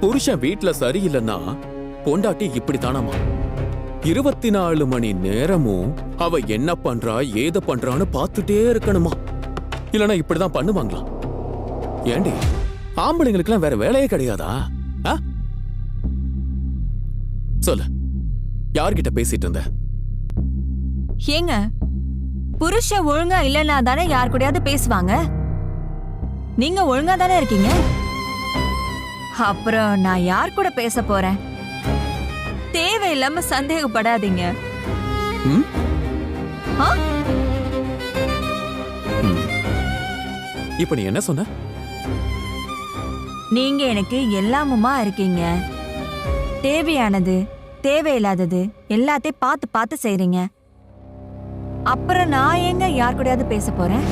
புருஷன் வீட்ல சரியில்லைன்னா பொண்டாட்டி இப்படித்தானாமா. 24 மணி நேரமும் அவ என்ன பண்றா ஏத பண்றான்னு பார்த்துட்டே இருக்கணுமா. இல்லனா இப்படிதான் பண்ணுவாங்களா? ஏண்டி ஆம்பளைங்களுக்குலாம் வேற வேலையே கிடையாதா? சொல்லு, யார்கிட்ட பேசிட்டு இருந்த? ஏங்க, புருஷன் ஒழுங்கா இல்லைன்னா தானே யார் கூடயாவது பேசுவாங்க. நீங்க ஒழுங்கா தானே இருக்கீங்க. அப்புறம் நான் யார் கூட பேச போறேன்? தேவையில்லாம சந்தேகப்படாதீங்க. இப்ப நீ என்ன சொன்ன? நீங்க எனக்கு எல்லாமுமா இருக்கீங்க. தேவையானது தேவையில்லாதது எல்லாத்தையும் பார்த்து பார்த்து செய்றீங்க. அப்புறம் நான் எங்க யார் கூடயாவது பேச போறேன்?